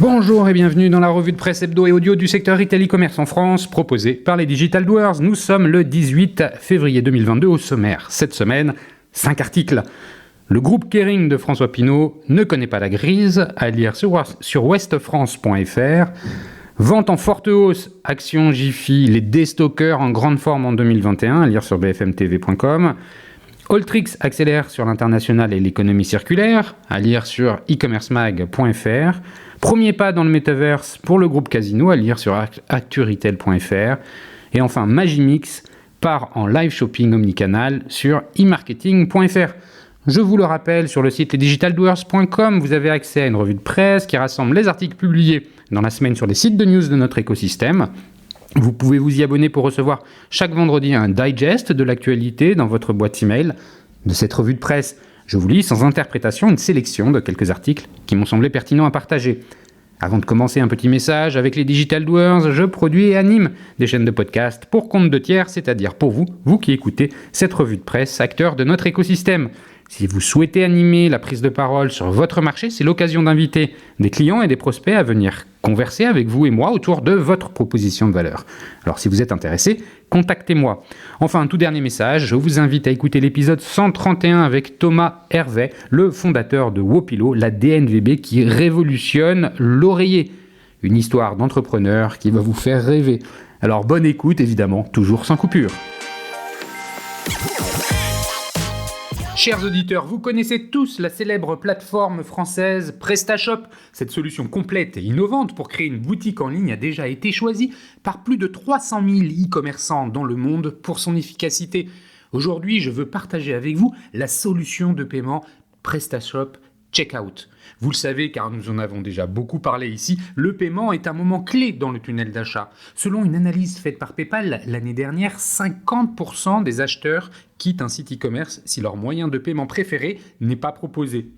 Bonjour et bienvenue dans la revue de presse hebdo et audio du secteur retail e-commerce en France, proposée par les Digital Doers. Nous sommes le 18 février 2022 au sommaire. Cette semaine, 5 articles. Le groupe Kering de François Pinault ne connaît pas la grise, à lire sur westfrance.fr. Vente en forte hausse, Action Jiffy, les déstockeurs en grande forme en 2021, à lire sur bfmtv.com. Alltrix accélère sur l'international et l'économie circulaire, à lire sur e-commercemag.fr. Premier pas dans le métaverse pour le groupe Casino, à lire sur acturetail.fr. Et enfin, Magimix part en live shopping omnicanal sur e-marketing.fr. Je vous le rappelle, sur le site lesdigitaldoers.com, vous avez accès à une revue de presse qui rassemble les articles publiés dans la semaine sur les sites de news de notre écosystème. Vous pouvez vous y abonner pour recevoir chaque vendredi un digest de l'actualité dans votre boîte email. De cette revue de presse, je vous lis sans interprétation une sélection de quelques articles qui m'ont semblé pertinents à partager. Avant de commencer, un petit message, avec les Digital Doers, je produis et anime des chaînes de podcast pour compte de tiers, c'est-à-dire pour vous qui écoutez cette revue de presse, acteurs de notre écosystème. Si vous souhaitez animer la prise de parole sur votre marché, c'est l'occasion d'inviter des clients et des prospects à venir converser avec vous et moi autour de votre proposition de valeur. Alors si vous êtes intéressé, contactez-moi. Enfin, un tout dernier message, je vous invite à écouter l'épisode 131 avec Thomas Hervé, le fondateur de Wopilo, la DNVB qui révolutionne l'oreiller. Une histoire d'entrepreneur qui va vous faire rêver. Alors bonne écoute, évidemment, toujours sans coupure. Chers auditeurs, vous connaissez tous la célèbre plateforme française PrestaShop. Cette solution complète et innovante pour créer une boutique en ligne a déjà été choisie par plus de 300 000 e-commerçants dans le monde pour son efficacité. Aujourd'hui, je veux partager avec vous la solution de paiement PrestaShop Checkout. Vous le savez car nous en avons déjà beaucoup parlé ici, le paiement est un moment clé dans le tunnel d'achat. Selon une analyse faite par PayPal, l'année dernière, 50% des acheteurs quittent un site e-commerce si leur moyen de paiement préféré n'est pas proposé.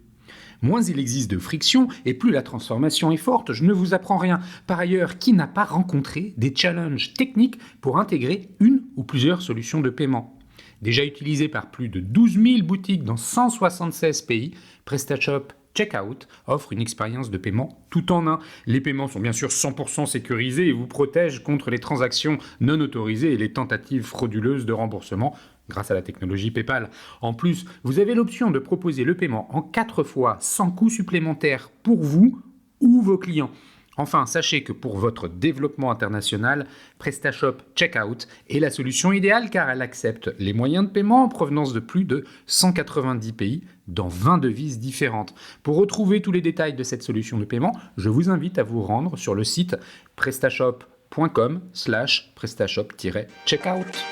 Moins il existe de friction et plus la transformation est forte, je ne vous apprends rien. Par ailleurs, qui n'a pas rencontré des challenges techniques pour intégrer une ou plusieurs solutions de paiement ? Déjà utilisé par plus de 12 000 boutiques dans 176 pays, PrestaShop Checkout offre une expérience de paiement tout en un. Les paiements sont bien sûr 100% sécurisés et vous protègent contre les transactions non autorisées et les tentatives frauduleuses de remboursement grâce à la technologie PayPal. En plus, vous avez l'option de proposer le paiement en 4 fois sans coût supplémentaire pour vous ou vos clients. Enfin, sachez que pour votre développement international, PrestaShop Checkout est la solution idéale car elle accepte les moyens de paiement en provenance de plus de 190 pays dans 20 devises différentes. Pour retrouver tous les détails de cette solution de paiement, je vous invite à vous rendre sur le site prestashop.com/prestashop-checkout.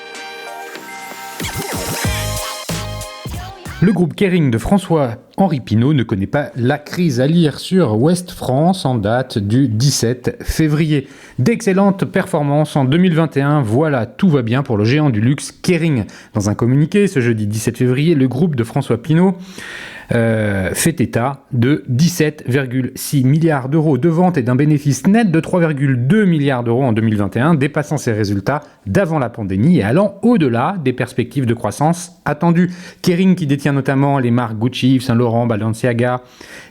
Le groupe Kering de François-Henri Pinault ne connaît pas la crise, à lire sur Ouest France en date du 17 février. D'excellentes performances en 2021, voilà, tout va bien pour le géant du luxe Kering. Dans un communiqué, ce jeudi 17 février, le groupe de François Pinault fait état de 17,6 milliards d'euros de ventes et d'un bénéfice net de 3,2 milliards d'euros en 2021, dépassant ses résultats d'avant la pandémie et allant au-delà des perspectives de croissance attendues. Kering, qui détient notamment les marques Gucci, Yves Saint Laurent, Balenciaga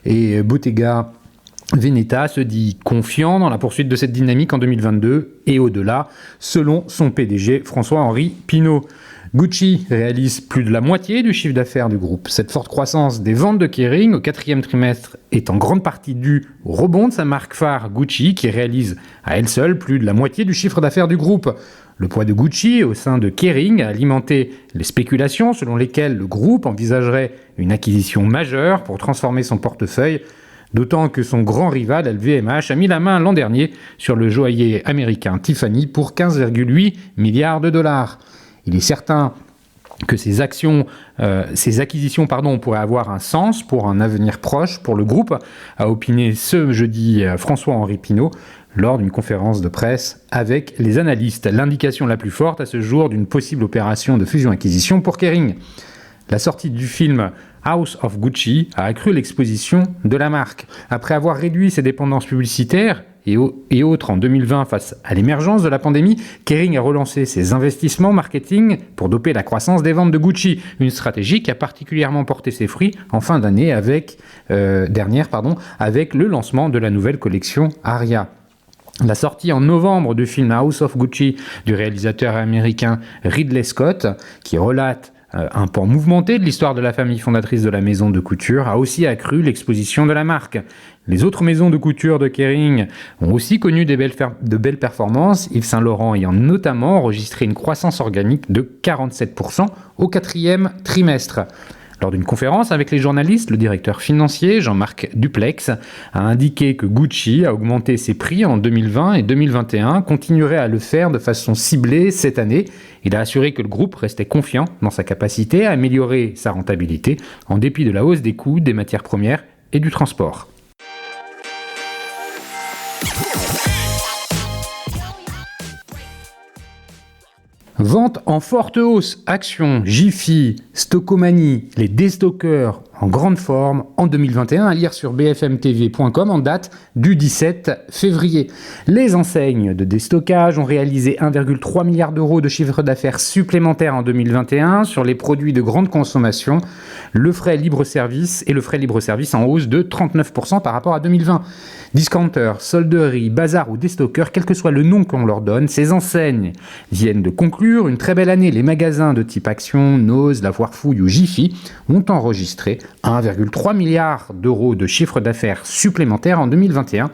et Bottega Veneta, se dit confiant dans la poursuite de cette dynamique en 2022 et au-delà, selon son PDG François-Henri Pinault. Gucci réalise plus de la moitié du chiffre d'affaires du groupe. Cette forte croissance des ventes de Kering au 4e trimestre est en grande partie due au rebond de sa marque phare Gucci, qui réalise à elle seule plus de la moitié du chiffre d'affaires du groupe. Le poids de Gucci au sein de Kering a alimenté les spéculations selon lesquelles le groupe envisagerait une acquisition majeure pour transformer son portefeuille, d'autant que son grand rival LVMH a mis la main l'an dernier sur le joaillier américain Tiffany pour 15,8 milliards de dollars. Il est certain que ces acquisitions pourraient avoir un sens pour un avenir proche pour le groupe, a opiné ce jeudi François-Henri Pinault lors d'une conférence de presse avec les analystes. L'indication la plus forte à ce jour d'une possible opération de fusion-acquisition pour Kering. La sortie du film House of Gucci a accru l'exposition de la marque. Après avoir réduit ses dépendances publicitaires et autres en 2020 face à l'émergence de la pandémie, Kering a relancé ses investissements marketing pour doper la croissance des ventes de Gucci, une stratégie qui a particulièrement porté ses fruits en fin d'année dernière avec le lancement de la nouvelle collection Aria. La sortie en novembre du film House of Gucci du réalisateur américain Ridley Scott, qui relate un pan mouvementé de l'histoire de la famille fondatrice de la maison de couture, a aussi accru l'exposition de la marque. Les autres maisons de couture de Kering ont aussi connu de belles performances, Yves Saint Laurent ayant notamment enregistré une croissance organique de 47% au 4e trimestre. Lors d'une conférence avec les journalistes, le directeur financier Jean-Marc Duplex a indiqué que Gucci a augmenté ses prix en 2020 et 2021, continuerait à le faire de façon ciblée cette année. Il a assuré que le groupe restait confiant dans sa capacité à améliorer sa rentabilité en dépit de la hausse des coûts des matières premières et du transport. Vente en forte hausse, Action, Jiffy, Stockomanie, les déstockeurs en grande forme en 2021, à lire sur bfmtv.com en date du 17 février. Les enseignes de déstockage ont réalisé 1,3 milliard d'euros de chiffre d'affaires supplémentaire en 2021 sur les produits de grande consommation, le frais libre-service en hausse de 39% par rapport à 2020. Discounters, solderies, bazar ou déstockeurs, quel que soit le nom qu'on leur donne, ces enseignes viennent de conclure une très belle année. Les magasins de type Action, Nose, La Foire Fouille ou Jiffy ont enregistré 1,3 milliard d'euros de chiffre d'affaires supplémentaire en 2021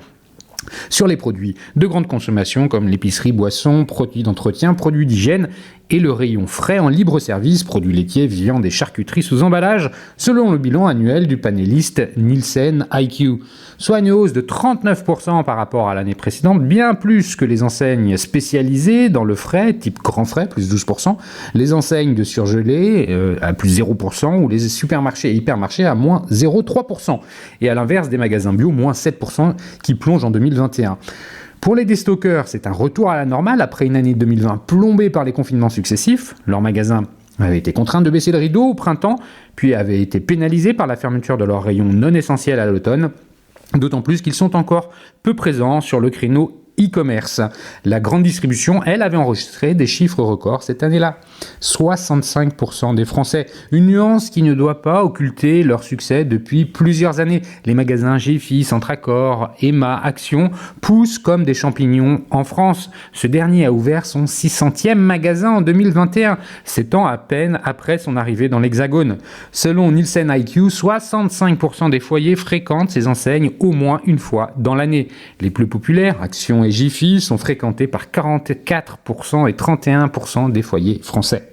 sur les produits de grande consommation comme l'épicerie, boissons, produits d'entretien, produits d'hygiène et le rayon frais en libre service, produits laitiers, viande et charcuterie sous emballage, selon le bilan annuel du panéliste Nielsen IQ. Soit une hausse de 39% par rapport à l'année précédente, bien plus que les enseignes spécialisées dans le frais, type grand frais, plus 12%, les enseignes de surgelés à plus 0%, ou les supermarchés et hypermarchés à moins 0,3%. Et à l'inverse des magasins bio, moins 7% qui plongent en 2021. Pour les déstockeurs, c'est un retour à la normale après une année 2020 plombée par les confinements successifs. Leurs magasins avaient été contraints de baisser le rideau au printemps, puis avaient été pénalisés par la fermeture de leurs rayons non essentiels à l'automne, d'autant plus qu'ils sont encore peu présents sur le créneau e-commerce. La grande distribution, elle, avait enregistré des chiffres records cette année-là. 65% des Français. Une nuance qui ne doit pas occulter leur succès depuis plusieurs années. Les magasins Jiffy, Centracor, Emma, Action poussent comme des champignons en France. Ce dernier a ouvert son 600e magasin en 2021, 7 ans à peine après son arrivée dans l'Hexagone. Selon Nielsen IQ, 65% des foyers fréquentent ces enseignes au moins une fois dans l'année. Les plus populaires, Action et Jiffy, sont fréquentés par 44% et 31% des foyers français.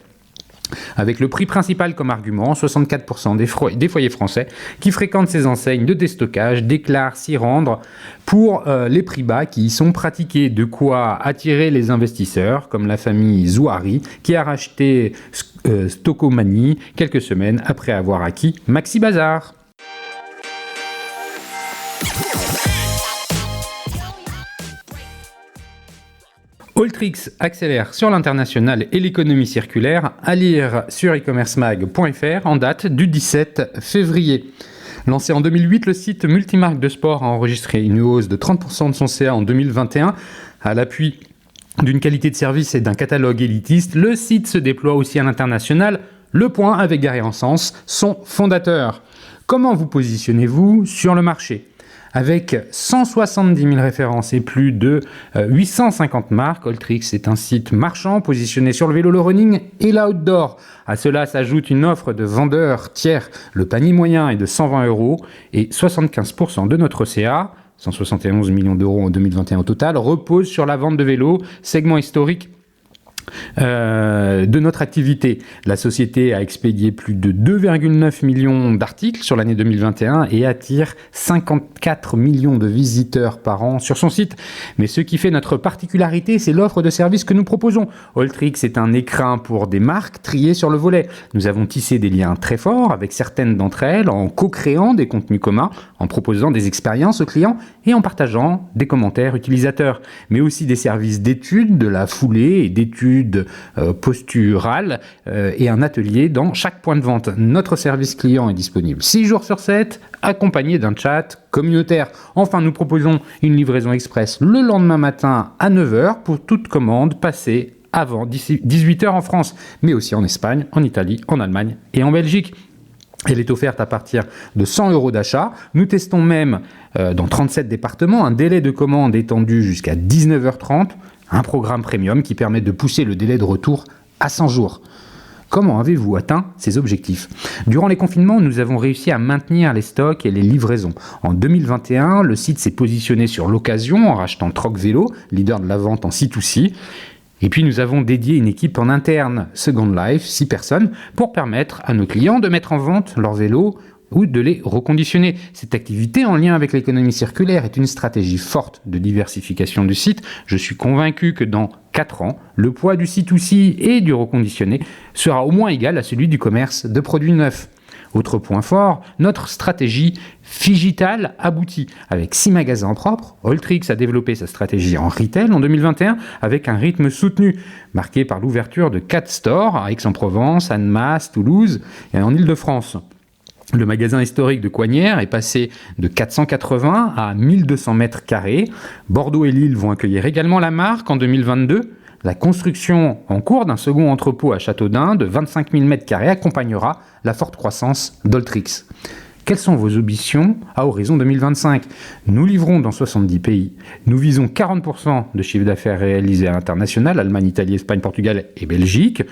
Avec le prix principal comme argument, 64% des foyers français qui fréquentent ces enseignes de déstockage déclarent s'y rendre pour les prix bas qui y sont pratiqués. De quoi attirer les investisseurs, comme la famille Zouari, qui a racheté Stockomanie quelques semaines après avoir acquis Maxi Bazar. Alltrix accélère sur l'international et l'économie circulaire, à lire sur e-commercemag.fr en date du 17 février. Lancé en 2008, le site multimarque de sport a enregistré une hausse de 30% de son CA en 2021 à l'appui d'une qualité de service et d'un catalogue élitiste. Le site se déploie aussi à l'international. Le Point, avec Gary Ensens, son fondateur. Comment vous positionnez-vous sur le marché ? Avec 170 000 références et plus de 850 marques, Alltrix est un site marchand positionné sur le vélo, le running et l'outdoor. À cela s'ajoute une offre de vendeurs tiers. Le panier moyen est de 120 € et 75% de notre CA, 171 millions d'euros en 2021 au total, repose sur la vente de vélos, segment historique de notre activité. La société a expédié plus de 2,9 millions d'articles sur l'année 2021 et attire 54 millions de visiteurs par an sur son site. Mais ce qui fait notre particularité, c'est l'offre de services que nous proposons. Alltrix est un écrin pour des marques triées sur le volet. Nous avons tissé des liens très forts avec certaines d'entre elles en co-créant des contenus communs, en proposant des expériences aux clients et en partageant des commentaires utilisateurs, mais aussi des services d'études de la foulée et d'études d'études posturales et un atelier dans chaque point de vente. Notre service client est disponible 6 jours sur 7, accompagné d'un chat communautaire. Enfin, nous proposons une livraison express le lendemain matin à 9h pour toute commande passée avant 18h en France, mais aussi en Espagne, en Italie, en Allemagne et en Belgique. Elle est offerte à partir de 100 € d'achat. Nous testons même dans 37 départements un délai de commande étendu jusqu'à 19h30, un programme premium qui permet de pousser le délai de retour à 100 jours. Comment avez-vous atteint ces objectifs ? Durant les confinements, nous avons réussi à maintenir les stocks et les livraisons. En 2021, le site s'est positionné sur l'occasion en rachetant Troc Vélo, leader de la vente en C2C. Et puis nous avons dédié une équipe en interne, Second Life, 6 personnes, pour permettre à nos clients de mettre en vente leurs vélos ou de les reconditionner. Cette activité en lien avec l'économie circulaire est une stratégie forte de diversification du site. Je suis convaincu que dans 4 ans, le poids du C2C et du reconditionné sera au moins égal à celui du commerce de produits neufs. Autre point fort, notre stratégie Figital aboutit. Avec 6 magasins propres, Alltrix a développé sa stratégie en retail en 2021 avec un rythme soutenu, marqué par l'ouverture de 4 stores à Aix-en-Provence, Annemasse, Toulouse et en Île-de-France. Le magasin historique de Coignères est passé de 480 à 1200 mètres carrés. Bordeaux et Lille vont accueillir également la marque en 2022. La construction en cours d'un second entrepôt à Châteaudun de 25 000 m² accompagnera la forte croissance d'Alltrix. Quelles sont vos ambitions à horizon 2025 ? Nous livrons dans 70 pays. Nous visons 40% de chiffre d'affaires réalisé à l'international, Allemagne, Italie, Espagne, Portugal et Belgique.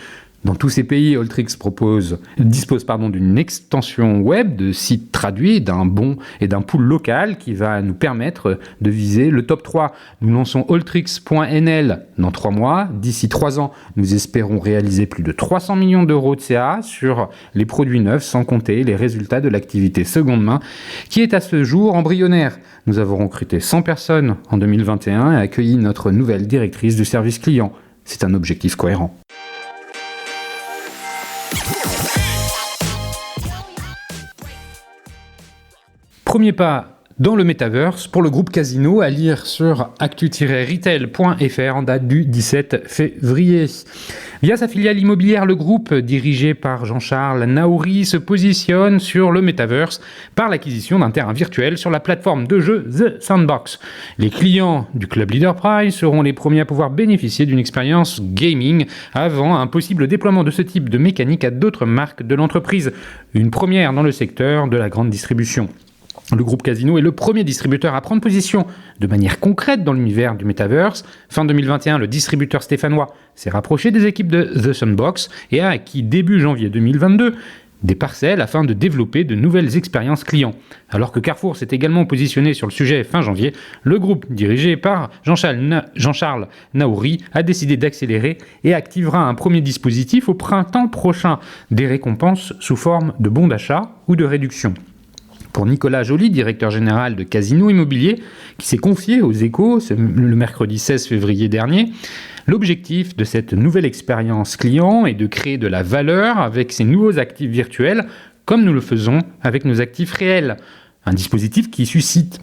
Dans tous ces pays, Alltrix dispose d'une extension web de sites traduits, d'un bon et d'un pool local qui va nous permettre de viser le top 3. Nous lançons alltrix.nl dans 3 mois. D'ici 3 ans, nous espérons réaliser plus de 300 millions d'euros de CA sur les produits neufs, sans compter les résultats de l'activité seconde main qui est à ce jour embryonnaire. Nous avons recruté 100 personnes en 2021 et accueilli notre nouvelle directrice du service client. C'est un objectif cohérent. Premier pas dans le Metaverse pour le groupe Casino, à lire sur actu-retail.fr en date du 17 février. Via sa filiale immobilière, le groupe, dirigé par Jean-Charles Naouri, se positionne sur le Metaverse par l'acquisition d'un terrain virtuel sur la plateforme de jeu The Sandbox. Les clients du Club Leader Prize seront les premiers à pouvoir bénéficier d'une expérience gaming avant un possible déploiement de ce type de mécanique à d'autres marques de l'entreprise. Une première dans le secteur de la grande distribution. Le groupe Casino est le premier distributeur à prendre position de manière concrète dans l'univers du Metaverse. Fin 2021, le distributeur stéphanois s'est rapproché des équipes de The Sandbox et a acquis début janvier 2022 des parcelles afin de développer de nouvelles expériences clients. Alors que Carrefour s'est également positionné sur le sujet fin janvier, le groupe dirigé par Jean-Charles Naouri a décidé d'accélérer et activera un premier dispositif au printemps prochain, des récompenses sous forme de bons d'achat ou de réduction. Pour Nicolas Joly, directeur général de Casino Immobilier, qui s'est confié aux Échos le mercredi 16 février dernier, l'objectif de cette nouvelle expérience client est de créer de la valeur avec ces nouveaux actifs virtuels, comme nous le faisons avec nos actifs réels. Un dispositif qui suscite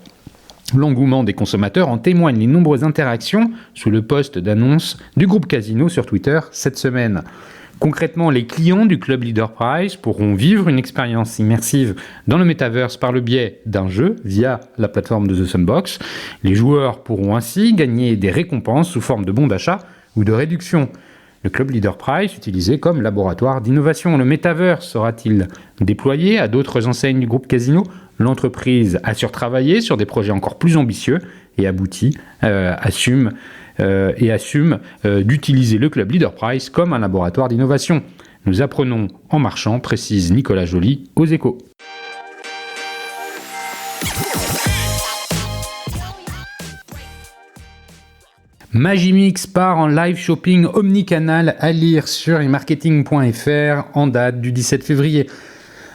l'engouement des consommateurs, en témoignent les nombreuses interactions sous le post d'annonce du groupe Casino sur Twitter cette semaine. Concrètement, les clients du Club Leader Prize pourront vivre une expérience immersive dans le Metaverse par le biais d'un jeu via la plateforme de The Sandbox. Les joueurs pourront ainsi gagner des récompenses sous forme de bons d'achat ou de réduction. Le Club Leader Prize utilisé comme laboratoire d'innovation. Le Metaverse sera-t-il déployé à d'autres enseignes du groupe Casino ? L'entreprise a surtravaillé sur des projets encore plus ambitieux et assume d'utiliser le Club Leader Prize comme un laboratoire d'innovation. Nous apprenons en marchant, précise Nicolas Joly aux Échos. Magimix part en live shopping omnicanal, à lire sur emarketing.fr en date du 17 février.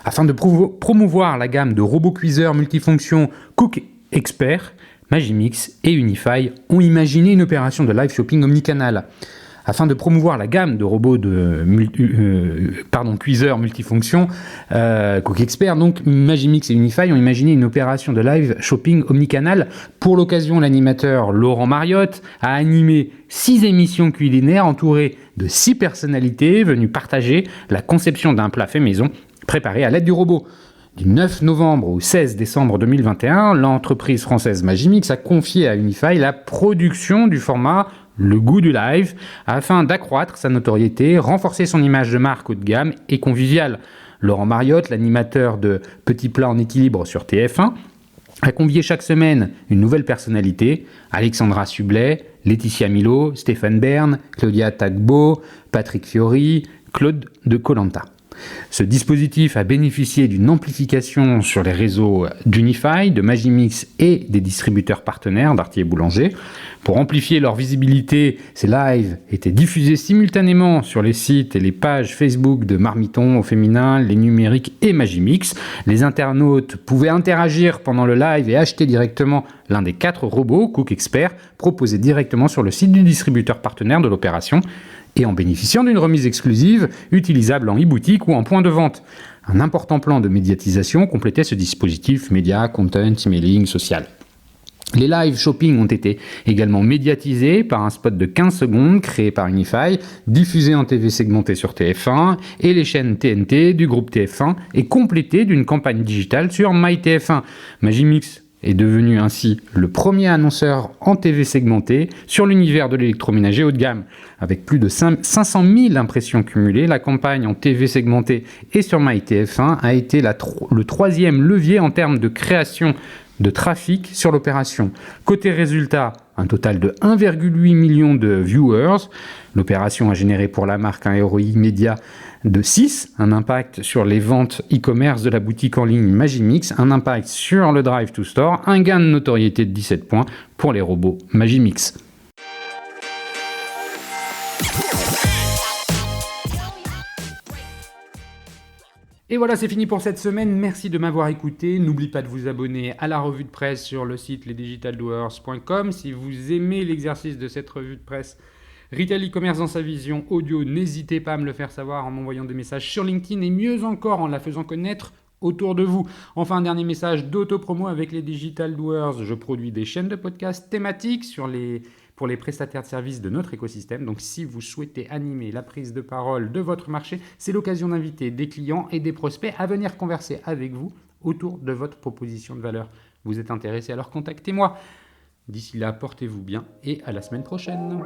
Afin de promouvoir la gamme de robots cuiseurs multifonctions Cook Expert, Magimix et Unify ont imaginé une opération de live shopping omnicanal. Afin de promouvoir la gamme de robots cuiseurs multifonctions Cook Expert, donc Magimix et Unify ont imaginé une opération de live shopping omnicanal. Pour l'occasion, l'animateur Laurent Mariotte a animé 6 émissions culinaires entourées de 6 personnalités venues partager la conception d'un plat fait maison préparé à l'aide du robot. Du 9 novembre au 16 décembre 2021, l'entreprise française Magimix a confié à Unify la production du format Le goût du live, afin d'accroître sa notoriété, renforcer son image de marque haut de gamme et conviviale. Laurent Mariotte, l'animateur de Petits plats en équilibre sur TF1, a convié chaque semaine une nouvelle personnalité: Alexandra Sublet, Laetitia Milo, Stéphane Bern, Claudia Tagbo, Patrick Fiori, Claude de Koh-Lanta. Ce dispositif a bénéficié d'une amplification sur les réseaux d'Unify, de Magimix et des distributeurs partenaires Darty et Boulanger. Pour amplifier leur visibilité, ces lives étaient diffusés simultanément sur les sites et les pages Facebook de Marmiton au féminin, Les Numériques et Magimix. Les internautes pouvaient interagir pendant le live et acheter directement l'un des 4 robots Cook Expert proposés directement sur le site du distributeur partenaire de l'opération, et en bénéficiant d'une remise exclusive utilisable en e-boutique ou en point de vente. Un important plan de médiatisation complétait ce dispositif média, content, emailing, social. Les live shopping ont été également médiatisés par un spot de 15 secondes créé par Unify, diffusé en TV segmenté sur TF1 et les chaînes TNT du groupe TF1 et complété d'une campagne digitale sur MyTF1. Magimix est devenu ainsi le premier annonceur en TV segmenté sur l'univers de l'électroménager haut de gamme. Avec plus de 500 000 impressions cumulées, la campagne en TV segmentée et sur MyTF1 a été le 3e levier en termes de création de trafic sur l'opération. Côté résultat, un total de 1,8 million de viewers. L'opération a généré pour la marque un ROI média de 6, un impact sur les ventes e-commerce de la boutique en ligne Magimix, un impact sur le Drive to Store, un gain de notoriété de 17 points pour les robots Magimix. Et voilà, c'est fini pour cette semaine. Merci de m'avoir écouté. N'oubliez pas de vous abonner à la revue de presse sur le site lesdigitaldoers.com. Si vous aimez l'exercice de cette revue de presse Retail e-commerce dans sa vision audio, n'hésitez pas à me le faire savoir en m'envoyant des messages sur LinkedIn et mieux encore en la faisant connaître autour de vous. Enfin, un dernier message d'auto-promo avec les Digital Doers. Je produis des chaînes de podcasts thématiques pour les prestataires de services de notre écosystème. Donc, si vous souhaitez animer la prise de parole de votre marché, c'est l'occasion d'inviter des clients et des prospects à venir converser avec vous autour de votre proposition de valeur. Vous êtes intéressé, alors contactez-moi. D'ici là, portez-vous bien et à la semaine prochaine.